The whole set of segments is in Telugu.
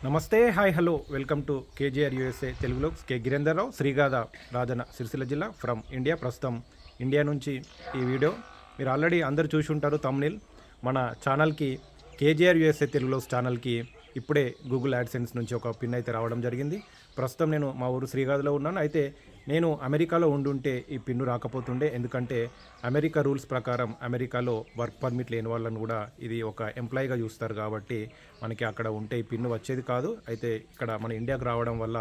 నమస్తే, hi, hello, welcome to KGR USA తెలుగులో కే గిరేందర్రావు, శ్రీగాధ, రాజన, సిరిసిల్ల జిల్లా ఫ్రమ్ ఇండియా. ప్రస్తుతం ఇండియా నుంచి ఈ వీడియో మీరు ఆల్రెడీ అందరు చూసి ఉంటారు. తమ్మునిల్ మన ఛానల్కి కేజీఆర్ యూఎస్ఏ తెలుగులో ఛానల్కి ఇప్పుడే గూగుల్ యాడ్సెన్స్ నుంచి ఒక పిన్ అయితే రావడం జరిగింది. ప్రస్తుతం నేను మా ఊరు శ్రీగాధలో ఉన్నాను. అయితే నేను అమెరికాలో ఉండుంటే ఈ పిన్ను రాకపోతుండే, ఎందుకంటే అమెరికా రూల్స్ ప్రకారం అమెరికాలో వర్క్ పర్మిట్ లేని వాళ్ళని కూడా ఇది ఒక ఎంప్లాయీగా చూస్తారు. కాబట్టి మనకి అక్కడ ఉంటే ఈ పిన్ను వచ్చేది కాదు. అయితే ఇక్కడ మన ఇండియాకు రావడం వల్ల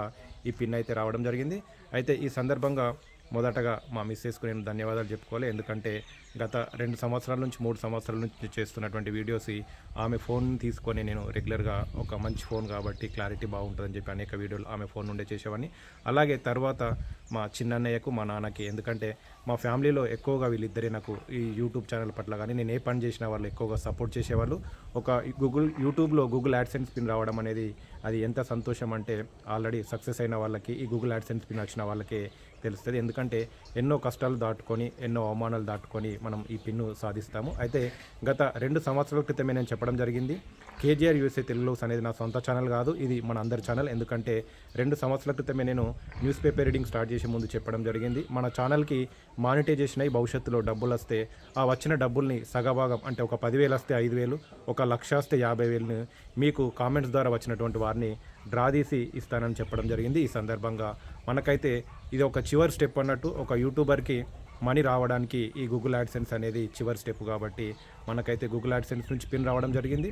ఈ పిన్ అయితే రావడం జరిగింది. అయితే ఈ సందర్భంగా మొదటగా మా మిస్సెస్కు నేను ధన్యవాదాలు చెప్పుకోవాలి. ఎందుకంటే గత 2 సంవత్సరాల నుంచి 3 సంవత్సరాల నుంచి చేస్తున్నటువంటి వీడియోస్ ఆమె ఫోన్ తీసుకొని నేను రెగ్యులర్గా ఒక మంచి ఫోన్ కాబట్టి క్లారిటీ బాగుంటుందని చెప్పి అనేక వీడియోలు ఆమె ఫోన్ నుండే చేసేవాడిని. అలాగే తర్వాత మా చిన్నన్నయ్యకు, మా నాన్నకి, ఎందుకంటే మా ఫ్యామిలీలో ఎక్కువగా వీళ్ళిద్దరే నాకు ఈ యూట్యూబ్ ఛానల్ పట్ల కానీ నేను ఏ పని చేసిన వాళ్ళు ఎక్కువగా సపోర్ట్ చేసేవాళ్ళు. ఒక యూట్యూబ్లో గూగుల్ యాడ్సెన్స్ పిన్ రావడం అనేది అది ఎంత సంతోషం అంటే ఆల్రెడీ సక్సెస్ అయిన వాళ్ళకి ఈ గూగుల్ యాడ్సెన్స్ పిన్ వచ్చిన వాళ్ళకే తెలుస్తుంది. ఎందుకంటే ఎన్నో కష్టాలు దాటుకొని ఎన్నో అవమానాలు దాటుకొని మనం ఈ పిన్ను సాధిస్తాము. అయితే గత 2 సంవత్సరాల క్రితమే నేను చెప్పడం జరిగింది, కేజీఆర్ యూఎస్ఏ తెలుగులో అనేది నా సొంత ఛానల్ కాదు, ఇది మన అందరి ఛానల్. ఎందుకంటే 2 సంవత్సరాల క్రితమే నేను న్యూస్ పేపర్ రీడింగ్ స్టార్ట్ చేసే ముందు చెప్పడం జరిగింది, మన ఛానల్కి మానిటైజేషన్ అయ్యి భవిష్యత్తులో డబ్బులు వస్తే ఆ వచ్చిన డబ్బుల్ని సగభాగం అంటే ఒక 10,000 వస్తే 5,000, 1,00,000 వస్తే 50,000 మీకు కామెంట్స్ ద్వారా వచ్చినటువంటి వారిని డ్రా తీసి ఇస్తానని చెప్పడం జరిగింది. ఈ సందర్భంగా మనకైతే ఇది ఒక చివరి స్టెప్ అన్నట్టు, ఒక యూట్యూబర్కి మనీ రావడానికి ఈ గూగుల్ యాడ్సెన్స్ అనేది చివరి స్టెప్. కాబట్టి మనకైతే గూగుల్ యాడ్సెన్స్ నుంచి పిన్ రావడం జరిగింది.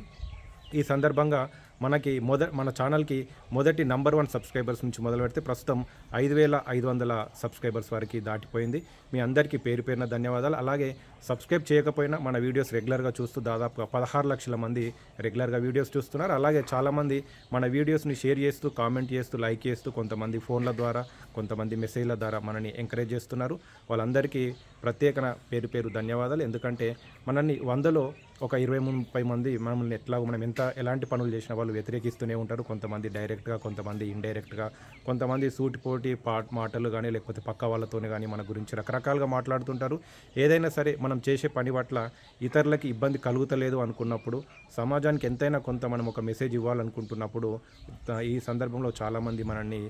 ఈ సందర్భంగా మన ఛానల్కి మొదటి నంబర్ 1 సబ్స్క్రైబర్స్ నుంచి మొదలు పెడితే ప్రస్తుతం 5,500 సబ్స్క్రైబర్స్ వరకు దాటిపోయింది. మీ అందరికీ పేరు పేరున ధన్యవాదాలు. అలాగే సబ్స్క్రైబ్ చేయకపోయినా మన వీడియోస్ రెగ్యులర్గా చూస్తూ దాదాపుగా 16 లక్షల మంది రెగ్యులర్గా వీడియోస్ చూస్తున్నారు. అలాగే చాలామంది మన వీడియోస్ని షేర్ చేస్తూ, కామెంట్ చేస్తూ, లైక్ చేస్తూ, కొంతమంది ఫోన్ల ద్వారా, కొంతమంది మెసేజ్ల ద్వారా మనని ఎంకరేజ్ చేస్తున్నారు. వాళ్ళందరికీ ప్రత్యేకన పేరు పేరు ధన్యవాదాలు. ఎందుకంటే మనల్ని 100లో ఒక 20-30 మంది మనల్ని మనం ఎలాంటి పనులు చేసిన వాళ్ళు వ్యతిరేకిస్తూనే ఉంటారు. కొంతమంది డైరెక్ట్గా, కొంతమంది ఇండైరెక్ట్గా, కొంతమంది సూటిపోటి మాటలు కానీ లేకపోతే పక్క వాళ్ళతోనే కానీ మన గురించి రకరకాలుగా మాట్లాడుతుంటారు. ఏదైనా సరే మనం చేసే పని పట్ల ఇతరులకి ఇబ్బంది కలుగుతలేదు అనుకున్నప్పుడు, సమాజానికి ఎంతైనా కొంత మనం ఒక మెసేజ్ ఇవ్వాలనుకుంటున్నప్పుడు ఈ సందర్భంలో చాలామంది మనల్ని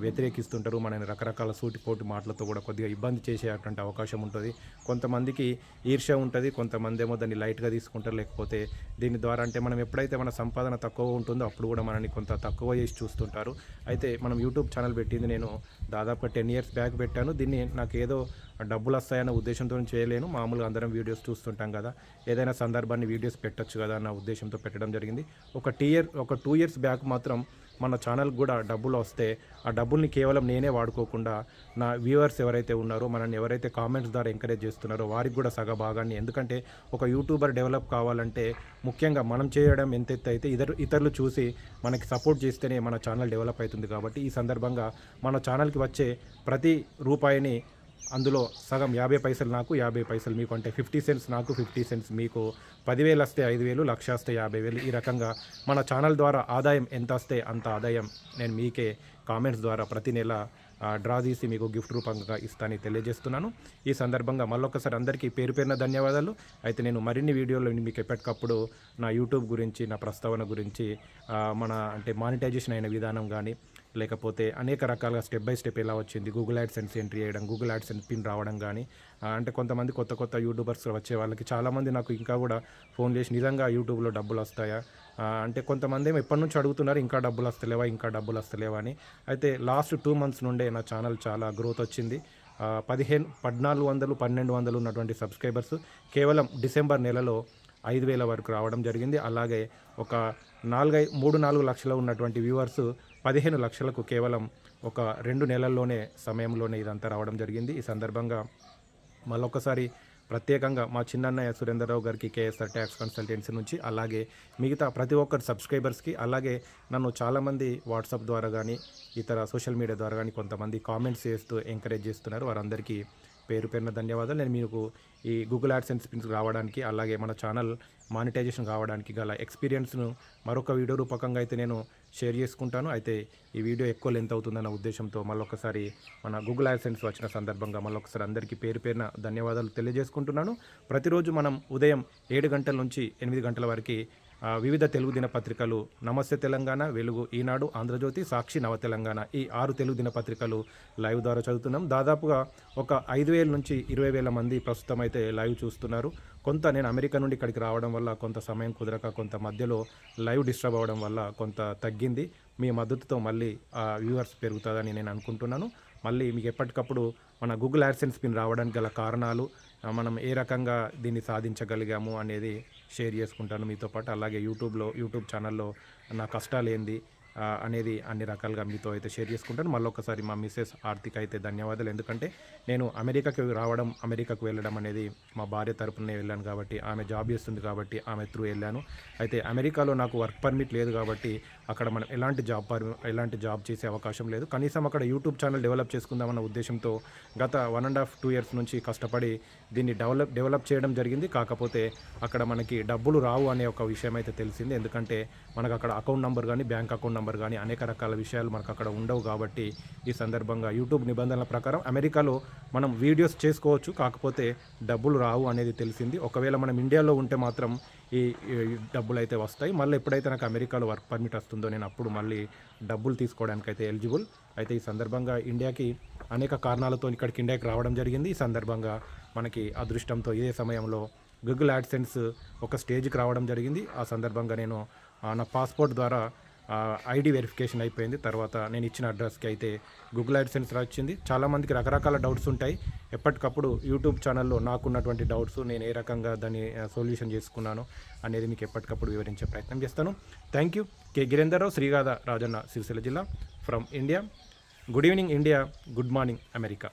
వ్యతిరేకిస్తుంటారు. మనని రకరకాల సూటిపోటి మాటలతో కూడా కొద్దిగా ఇబ్బంది చేసేటువంటి అవకాశం ఉంటుంది. కొంతమందికి ఈర్ష్య ఉంటుంది, కొంతమంది ఏమో దాన్ని లైట్గా తీసుకుంటారు. లేకపోతే దీని ద్వారా అంటే మనం ఎప్పుడైతే మన సంపాదన తక్కువ ఉంటుందో అప్పుడు కూడా మనని కొంత తక్కువ చేసి చూస్తుంటారు. అయితే మనం యూట్యూబ్ ఛానల్ పెట్టింది నేను దాదాపు 10 ఇయర్స్ బ్యాక్ పెట్టాను. దీన్ని నాకు ఏదో డబ్బులు వస్తాయన్న ఉద్దేశంతో చేయలేను. మామూలుగా అందరం వీడియోస్ చూస్తుంటాం కదా, ఏదైనా సందర్భాన్ని వీడియోస్ పెట్టచ్చు కదా అన్న ఉద్దేశంతో పెట్టడం జరిగింది. ఒక 2 ఇయర్స్ బ్యాక్ మాత్రం మన ఛానల్కి కూడా డబ్బులు వస్తే ఆ డబ్బుల్ని కేవలం నేనే వాడుకోకుండా నా వ్యూవర్స్ ఎవరైతే ఉన్నారో, మనల్ని ఎవరైతే కామెంట్స్ ద్వారా ఎంకరేజ్ చేస్తున్నారో వారికి కూడా సగభాగాన్ని, ఎందుకంటే ఒక యూట్యూబర్ డెవలప్ కావాలంటే ముఖ్యంగా మనం చేయడం ఎంత ఎత్తు అయితే ఇతరులు చూసి మనకి సపోర్ట్ చేస్తేనే మన ఛానల్ డెవలప్ అవుతుంది. కాబట్టి ఈ సందర్భంగా మన ఛానల్కి వచ్చే ప్రతి రూపాయిని అందులో సగం 50 పైసలు నాకు, 50 పైసలు మీకు, అంటే 50 సెంట్స్ నాకు, 50 సెంట్స్ మీకు, 10,000 వస్తే 5,000, 1,00,000 వస్తే 50,000. ఈ రకంగా మన ఛానల్ ద్వారా ఆదాయం ఎంత వస్తే అంత ఆదాయం నేను మీకే కామెంట్స్ ద్వారా ప్రతి నెల డ్రా తీసి మీకు గిఫ్ట్ రూపంగా ఇస్తానని తెలియజేస్తున్నాను. ఈ సందర్భంగా మళ్ళొకసారి అందరికీ పేరు పేరున ధన్యవాదాలు. అయితే నేను మరిన్ని వీడియోలు మీకు ఎప్పటికప్పుడు నా యూట్యూబ్ గురించి, నా ప్రస్తావన గురించి, అంటే మానిటైజేషన్ అయిన విధానం కానీ, లేకపోతే అనేక రకాలుగా స్టెప్ బై స్టెప్ ఎలా వచ్చింది, గూగుల్ యాడ్సెన్స్ ఎంట్రీ చేయడం, గూగుల్ యాడ్సెన్స్ పిన్ రావడం కానీ, అంటే కొంతమంది కొత్త యూట్యూబర్స్ వచ్చే వాళ్ళకి చాలామంది నాకు ఇంకా కూడా ఫోన్ చేసి నిజంగా యూట్యూబ్లో డబ్బులు వస్తాయా అంటే, కొంతమంది ఏమో ఎప్పటి నుంచి అడుగుతున్నారు ఇంకా డబ్బులు వస్తలేవా అని. అయితే లాస్ట్ 2 మంత్స్ నుండే నా ఛానల్ చాలా గ్రోత్ వచ్చింది. 1,400, 1,200 ఉన్నటువంటి సబ్స్క్రైబర్స్ కేవలం డిసెంబర్ నెలలో 5,000 వరకు రావడం జరిగింది. అలాగే ఒక 3-4 లక్షలు ఉన్నటువంటి వ్యూవర్స్ 15 లక్షలకు కేవలం ఒక 2 నెలల్లోనే సమయంలోనే ఇదంతా రావడం జరిగింది. ఈ సందర్భంగా మళ్ళొకసారి ప్రత్యేకంగా మా చిన్నన్నయ్య సురేందర్రావు గారికి, కేఎస్ఆర్ ట్యాక్స్ కన్సల్టెన్సీ నుంచి, అలాగే మిగతా ప్రతి ఒక్కరి సబ్స్క్రైబర్స్కి, అలాగే నన్ను చాలామంది వాట్సాప్ ద్వారా కానీ ఇతర సోషల్ మీడియా ద్వారా కానీ కొంతమంది కామెంట్స్ చేస్తూ ఎంకరేజ్ చేస్తున్నారు. వారందరికీ పేరు పేరున ధన్యవాదాలు. నేను మీకు ఈ గూగుల్ యాడ్సెన్స్ పిన్స్ రావడానికి, అలాగే మన ఛానల్ మానిటైజేషన్ కావడానికి గల ఎక్స్పీరియన్స్ను మరొక వీడియో రూపకంగా అయితే నేను షేర్ చేసుకుంటాను. అయితే ఈ వీడియో ఎక్కువ లెంత్ అవుతుందన్న ఉద్దేశంతో మళ్ళొకసారి మన గూగుల్ యాడ్సెన్స్ వచ్చిన సందర్భంగా మళ్ళొకసారి అందరికీ పేరు పేరున ధన్యవాదాలు తెలియజేసుకుంటున్నాను. ప్రతిరోజు మనం ఉదయం 7 గంటల నుంచి 8 గంటల వరకు వివిధ తెలుగు దినపత్రికలు నమస్తే తెలంగాణ, వెలుగు, ఈనాడు, ఆంధ్రజ్యోతి, సాక్షి, నవ తెలంగాణ ఈ 6 తెలుగు దినపత్రికలు లైవ్ ద్వారా చదువుతున్నాం. దాదాపుగా ఒక 5,000 నుంచి 20,000 మంది ప్రస్తుతం అయితే లైవ్ చూస్తున్నారు. కొంత నేను అమెరికా నుండి ఇక్కడికి రావడం వల్ల కొంత సమయం కుదరక, కొంత మధ్యలో లైవ్ డిస్టర్బ్ అవ్వడం వల్ల కొంత తగ్గింది. మీ మద్దతుతో మళ్ళీ వ్యూవర్స్ పెరుగుతుందని నేను అనుకుంటున్నాను. మళ్ళీ మీకు ఎప్పటికప్పుడు మన గూగుల్ యాడ్సెన్స్ పిన్ రావడానికి గల కారణాలు, మనం ఏ రకంగా దీన్ని సాధించగలిగాము అనేది షేర్ చేసుకుంటాను మీతో పాటు. అలాగే యూట్యూబ్ ఛానల్లో నా కష్టాలు ఏంది అనేది అన్ని రకాలుగా మీతో అయితే షేర్ చేసుకుంటాను. మళ్ళీ ఒకసారి మా మిస్సెస్ ఆర్తిక అయితే ధన్యవాదాలు. ఎందుకంటే నేను అమెరికాకు వెళ్ళడం అనేది మా భార్య తరపునే వెళ్ళాను కాబట్టి, ఆమె జాబ్ చేస్తుంది కాబట్టి ఆమె త్రూ వెళ్ళాను. అయితే అమెరికాలో నాకు వర్క్ పర్మిట్ లేదు కాబట్టి అక్కడ మనం ఎలాంటి జాబ్ చేసే అవకాశం లేదు. కనీసం అక్కడ యూట్యూబ్ ఛానల్ డెవలప్ చేసుకుందామన్న ఉద్దేశంతో గత 1.5-2 ఇయర్స్ నుంచి కష్టపడి దీన్ని డెవలప్ చేయడం జరిగింది. కాకపోతే అక్కడ మనకి డబ్బులు రావు అనే ఒక విషయం అయితే తెలిసింది. ఎందుకంటే మనకు అక్కడ అకౌంట్ నెంబర్ కానీ బ్యాంక్ అకౌంట్ నెంబర్ కానీ అనేక రకాల విషయాలు మనకు అక్కడ ఉండవు. కాబట్టి ఈ సందర్భంగా యూట్యూబ్ నిబంధనల ప్రకారం అమెరికాలో మనం వీడియోస్ చేసుకోవచ్చు, కాకపోతే డబ్బులు రావు అనేది తెలిసింది. ఒకవేళ మనం ఇండియాలో ఉంటే మాత్రం ఈ డబ్బులు అయితే వస్తాయి. మళ్ళీ ఎప్పుడైతే నాకు అమెరికాలో వర్క్ పర్మిట్ వస్తుందో నేను అప్పుడు మళ్ళీ డబ్బులు తీసుకోవడానికి అయితే ఎలిజిబుల్. అయితే ఈ సందర్భంగా ఇండియాకి అనేక కారణాలతో ఇక్కడికి ఇండియాకి రావడం జరిగింది. ఈ సందర్భంగా మనకి అదృష్టంతో ఇదే సమయంలో గూగుల్ యాడ్సెన్స్ ఒక స్టేజ్కి రావడం జరిగింది. ఆ సందర్భంగా నేను నా పాస్పోర్ట్ ద్వారా ఐడి వెరిఫికేషన్ అయిపోయింది. తర్వాత నేను ఇచ్చిన అడ్రస్కి అయితే గూగుల్ యాడ్సెన్స్ వచ్చింది. చాలామందికి రకరకాల డౌట్స్ ఉంటాయి. ఎప్పటికప్పుడు యూట్యూబ్ ఛానల్లో నాకున్నటువంటి డౌట్స్ నేను ఏ రకంగా దాన్ని సొల్యూషన్ చేసుకున్నాను అనేది మీకు ఎప్పటికప్పుడు వివరించే ప్రయత్నం చేస్తాను. Thank you. కె గిరేందర్రావు, శ్రీగాధ రాజన్న, సిరిసిల్ల జిల్లా, from India. Good evening India, good morning America.